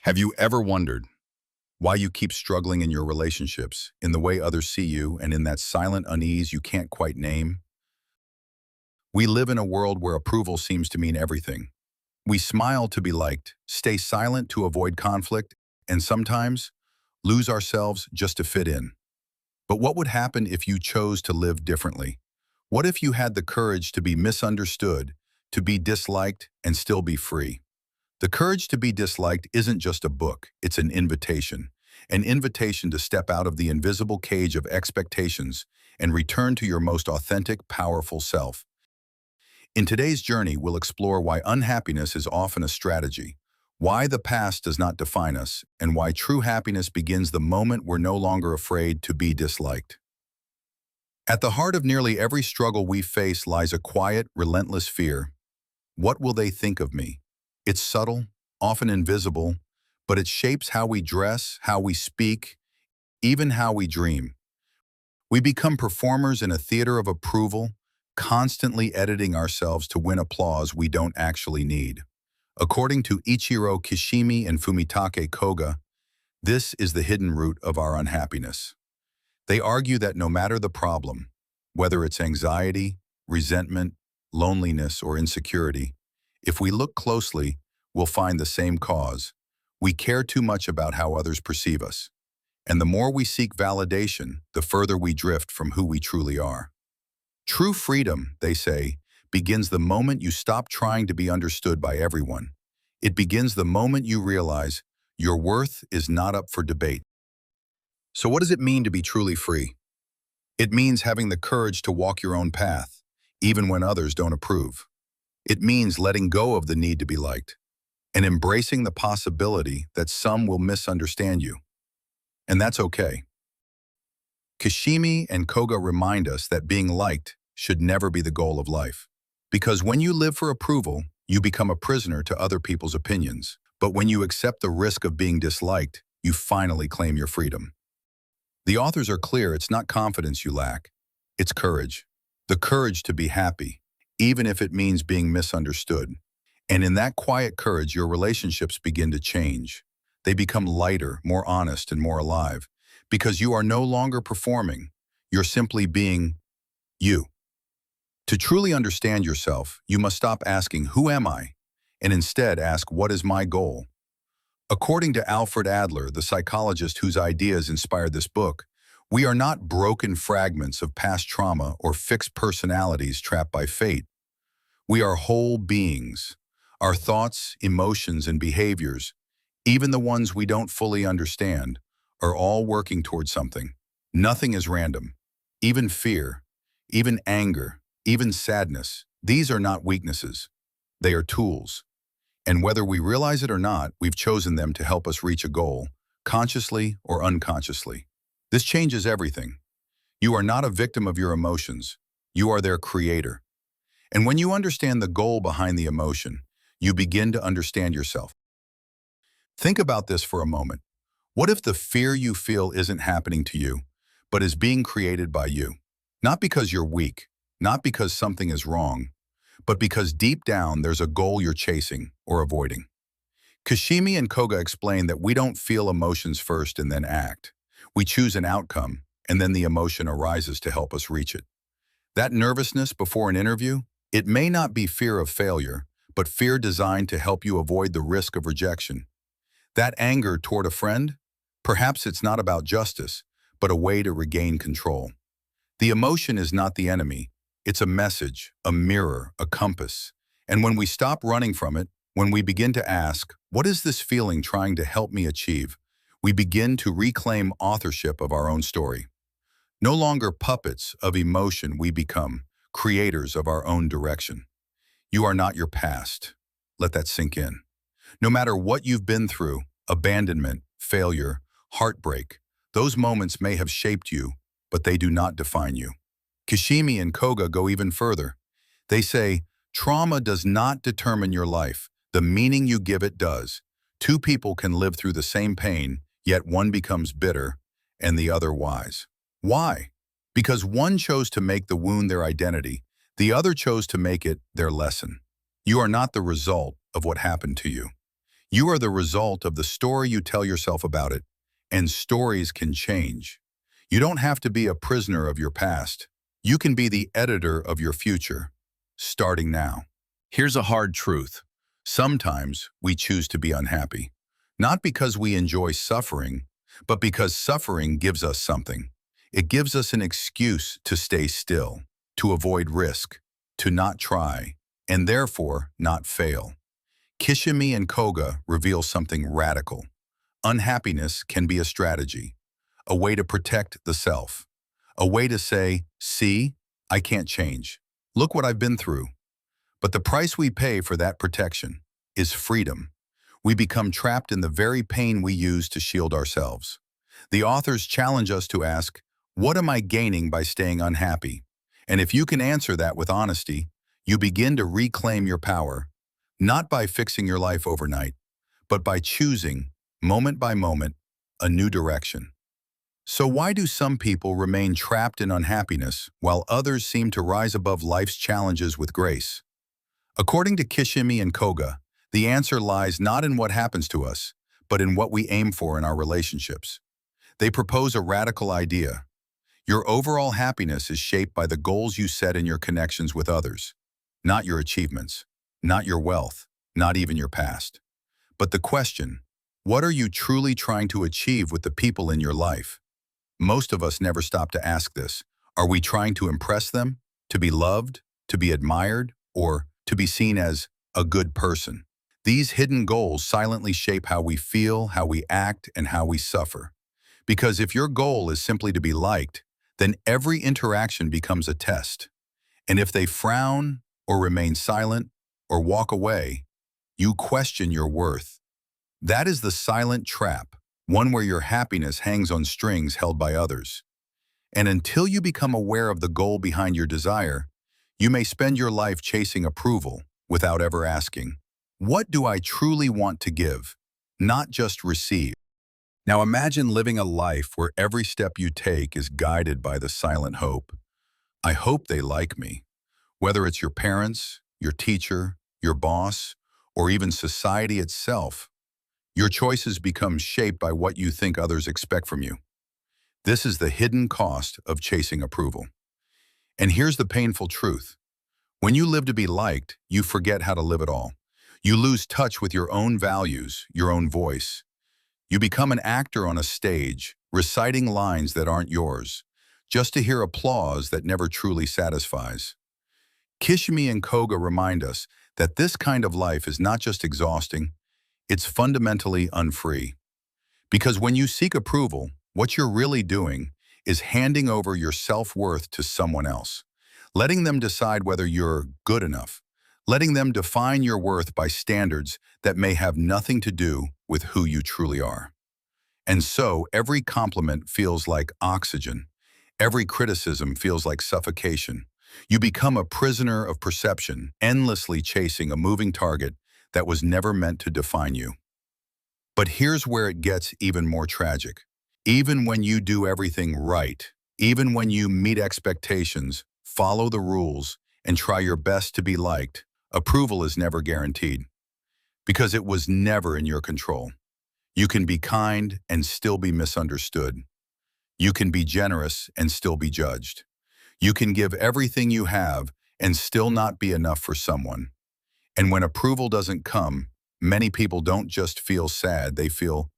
Have you ever wondered why you keep struggling in your relationships, in the way others see you, and in that silent unease you can't quite name? We live in a world where approval seems to mean everything. We smile to be liked, stay silent to avoid conflict, and sometimes lose ourselves just to fit in. But what would happen if you chose to live differently? What if you had the courage to be misunderstood, to be disliked, and still be free? The courage to be disliked isn't just a book, it's an invitation to step out of the invisible cage of expectations and return to your most authentic, powerful self. In today's journey, we'll explore why unhappiness is often a strategy, why the past does not define us, and why true happiness begins the moment we're no longer afraid to be disliked. At the heart of nearly every struggle we face lies a quiet, relentless fear. What will they think of me? It's subtle, often invisible, but it shapes how we dress, how we speak, even how we dream. We become performers in a theater of approval, constantly editing ourselves to win applause we don't actually need. According to Ichiro Kishimi and Fumitake Koga, this is the hidden root of our unhappiness. They argue that no matter the problem, whether it's anxiety, resentment, loneliness, or insecurity, if we look closely, we'll find the same cause. We care too much about how others perceive us. And the more we seek validation, the further we drift from who we truly are. True freedom, they say, begins the moment you stop trying to be understood by everyone. It begins the moment you realize your worth is not up for debate. So what does it mean to be truly free? It means having the courage to walk your own path, even when others don't approve. It means letting go of the need to be liked and embracing the possibility that some will misunderstand you. And that's okay. Kishimi and Koga remind us that being liked should never be the goal of life. Because when you live for approval, you become a prisoner to other people's opinions. But when you accept the risk of being disliked, you finally claim your freedom. The authors are clear, it's not confidence you lack, it's courage. The courage to be happy, even if it means being misunderstood. And in that quiet courage, your relationships begin to change. They become lighter, more honest, and more alive. Because you are no longer performing, you're simply being you. To truly understand yourself, you must stop asking, "Who am I?" and instead ask, "What is my goal?" According to Alfred Adler, the psychologist whose ideas inspired this book, we are not broken fragments of past trauma or fixed personalities trapped by fate. We are whole beings. Our thoughts, emotions, and behaviors, even the ones we don't fully understand, are all working towards something. Nothing is random. Even fear, even anger, even sadness, these are not weaknesses. They are tools. And whether we realize it or not, we've chosen them to help us reach a goal, consciously or unconsciously. This changes everything. You are not a victim of your emotions. You are their creator. And when you understand the goal behind the emotion, you begin to understand yourself. Think about this for a moment. What if the fear you feel isn't happening to you, but is being created by you? Not because you're weak, not because something is wrong, but because deep down there's a goal you're chasing or avoiding. Kishimi and Koga explain that we don't feel emotions first and then act. We choose an outcome, and then the emotion arises to help us reach it. That nervousness before an interview, it may not be fear of failure, but fear designed to help you avoid the risk of rejection. That anger toward a friend, perhaps it's not about justice, but a way to regain control. The emotion is not the enemy. It's a message, a mirror, a compass. And when we stop running from it, when we begin to ask, what is this feeling trying to help me achieve? We begin to reclaim authorship of our own story. No longer puppets of emotion, we become creators of our own direction. You are not your past. Let that sink in. No matter what you've been through, abandonment, failure, heartbreak, those moments may have shaped you, but they do not define you. Kishimi and Koga go even further. They say, trauma does not determine your life. The meaning you give it does. Two people can live through the same pain, yet one becomes bitter and the other wise. Why? Because one chose to make the wound their identity, the other chose to make it their lesson. You are not the result of what happened to you. You are the result of the story you tell yourself about it, and stories can change. You don't have to be a prisoner of your past. You can be the editor of your future, starting now. Here's a hard truth. Sometimes we choose to be unhappy, not because we enjoy suffering, but because suffering gives us something. It gives us an excuse to stay still, to avoid risk, to not try, and therefore not fail. Kishimi and Koga reveal something radical. Unhappiness can be a strategy, a way to protect the self, a way to say, see, I can't change. Look what I've been through. But the price we pay for that protection is freedom. We become trapped in the very pain we use to shield ourselves. The authors challenge us to ask, what am I gaining by staying unhappy? And if you can answer that with honesty, you begin to reclaim your power, not by fixing your life overnight, but by choosing, moment by moment, a new direction. So why do some people remain trapped in unhappiness while others seem to rise above life's challenges with grace? According to Kishimi and Koga, the answer lies not in what happens to us, but in what we aim for in our relationships. They propose a radical idea. Your overall happiness is shaped by the goals you set in your connections with others, not your achievements, not your wealth, not even your past. But the question, what are you truly trying to achieve with the people in your life? Most of us never stop to ask this. Are we trying to impress them, to be loved, to be admired, or to be seen as a good person? These hidden goals silently shape how we feel, how we act, and how we suffer. Because if your goal is simply to be liked, then every interaction becomes a test. And if they frown, or remain silent, or walk away, you question your worth. That is the silent trap, one where your happiness hangs on strings held by others. And until you become aware of the goal behind your desire, you may spend your life chasing approval without ever asking, what do I truly want to give, not just receive? Now imagine living a life where every step you take is guided by the silent hope. I hope they like me. Whether it's your parents, your teacher, your boss, or even society itself, your choices become shaped by what you think others expect from you. This is the hidden cost of chasing approval. And here's the painful truth. When you live to be liked, you forget how to live at all. You lose touch with your own values, your own voice. You become an actor on a stage, reciting lines that aren't yours, just to hear applause that never truly satisfies. Kishimi and Koga remind us that this kind of life is not just exhausting, it's fundamentally unfree. Because when you seek approval, what you're really doing is handing over your self-worth to someone else, letting them decide whether you're good enough, letting them define your worth by standards that may have nothing to do with who you truly are. And so every compliment feels like oxygen. Every criticism feels like suffocation. You become a prisoner of perception, endlessly chasing a moving target that was never meant to define you. But here's where it gets even more tragic. Even when you do everything right, even when you meet expectations, follow the rules, and try your best to be liked, approval is never guaranteed. Because it was never in your control. You can be kind and still be misunderstood. You can be generous and still be judged. You can give everything you have and still not be enough for someone. And when approval doesn't come, many people don't just feel sad, they feel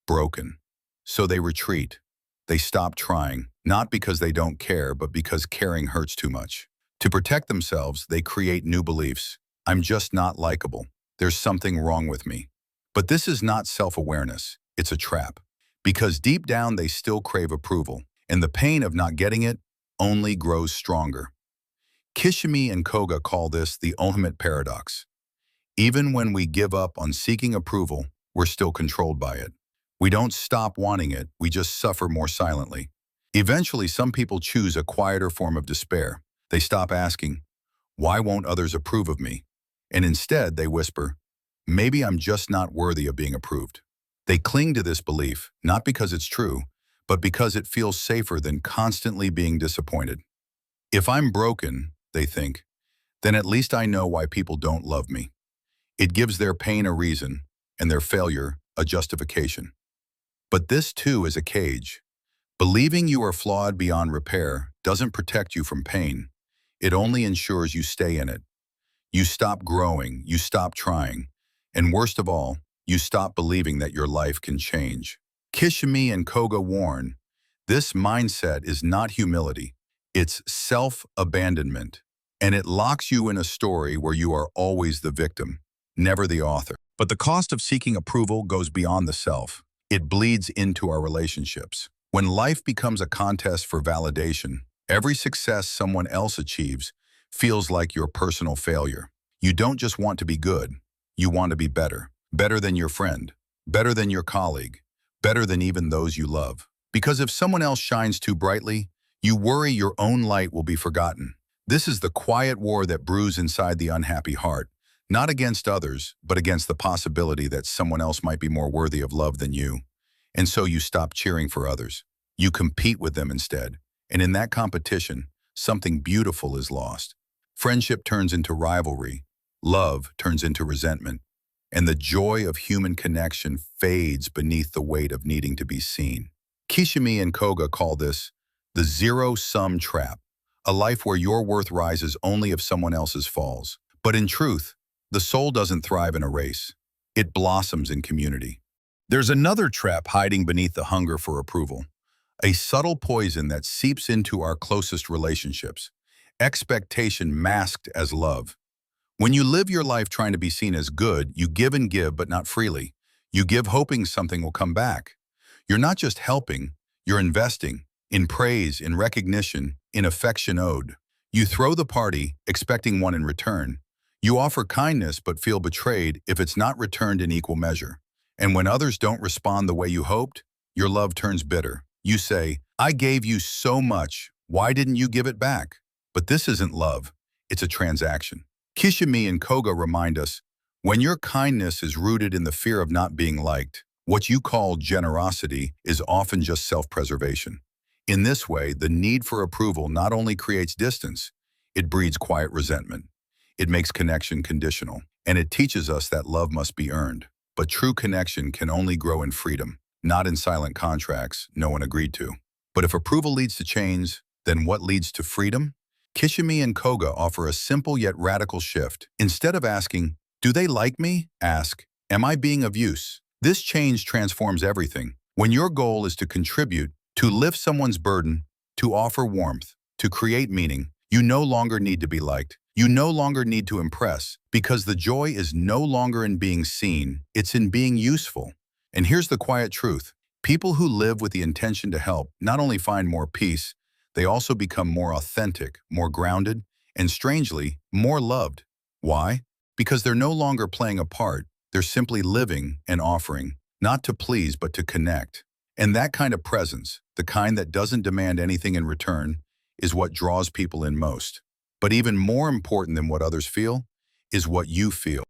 broken. So they retreat. They stop trying, not because they don't care, but because caring hurts too much. To protect themselves, they create new beliefs. I'm just not likable. There's something wrong with me. But this is not self-awareness. It's a trap. Because deep down, they still crave approval, and the pain of not getting it only grows stronger. Kishimi and Koga call this the ultimate paradox. Even when we give up on seeking approval, we're still controlled by it. We don't stop wanting it, we just suffer more silently. Eventually, some people choose a quieter form of despair. They stop asking, why won't others approve of me? And instead, they whisper, maybe I'm just not worthy of being approved. They cling to this belief, not because it's true, but because it feels safer than constantly being disappointed. If I'm broken, they think, then at least I know why people don't love me. It gives their pain a reason, and their failure a justification. But this too is a cage. Believing you are flawed beyond repair doesn't protect you from pain. It only ensures you stay in it. You stop growing, you stop trying, and worst of all, you stop believing that your life can change. Kishimi and Koga warn, this mindset is not humility, it's self-abandonment, and it locks you in a story where you are always the victim, never the author. But the cost of seeking approval goes beyond the self. It bleeds into our relationships. When life becomes a contest for validation, every success someone else achieves feels like your personal failure. You don't just want to be good, you want to be better. Better than your friend, better than your colleague, better than even those you love. Because if someone else shines too brightly, you worry your own light will be forgotten. This is the quiet war that brews inside the unhappy heart, not against others, but against the possibility that someone else might be more worthy of love than you. And so you stop cheering for others. You compete with them instead. And in that competition, something beautiful is lost. Friendship turns into rivalry. Love turns into resentment. And the joy of human connection fades beneath the weight of needing to be seen. Kishimi and Koga call this the zero-sum trap, a life where your worth rises only if someone else's falls. But in truth, the soul doesn't thrive in a race. It blossoms in community. There's another trap hiding beneath the hunger for approval, a subtle poison that seeps into our closest relationships, expectation masked as love. When you live your life trying to be seen as good, you give and give, but not freely. You give hoping something will come back. You're not just helping, you're investing in praise, in recognition, in affection owed. You throw the party, expecting one in return. You offer kindness, but feel betrayed if it's not returned in equal measure. And when others don't respond the way you hoped, your love turns bitter. You say, I gave you so much, why didn't you give it back? But this isn't love, it's a transaction. Kishimi and Koga remind us, when your kindness is rooted in the fear of not being liked, what you call generosity is often just self-preservation. In this way, the need for approval not only creates distance, it breeds quiet resentment. It makes connection conditional, and it teaches us that love must be earned. But true connection can only grow in freedom, not in silent contracts no one agreed to. But if approval leads to change, then what leads to freedom? Kishimi and Koga offer a simple yet radical shift. Instead of asking, do they like me? Ask, am I being of use? This change transforms everything. When your goal is to contribute, to lift someone's burden, to offer warmth, to create meaning, you no longer need to be liked. You no longer need to impress, because the joy is no longer in being seen, it's in being useful. And here's the quiet truth. People who live with the intention to help not only find more peace, they also become more authentic, more grounded, and strangely, more loved. Why? Because they're no longer playing a part, they're simply living and offering, not to please but to connect. And that kind of presence, the kind that doesn't demand anything in return, is what draws people in most. But even more important than what others feel is what you feel.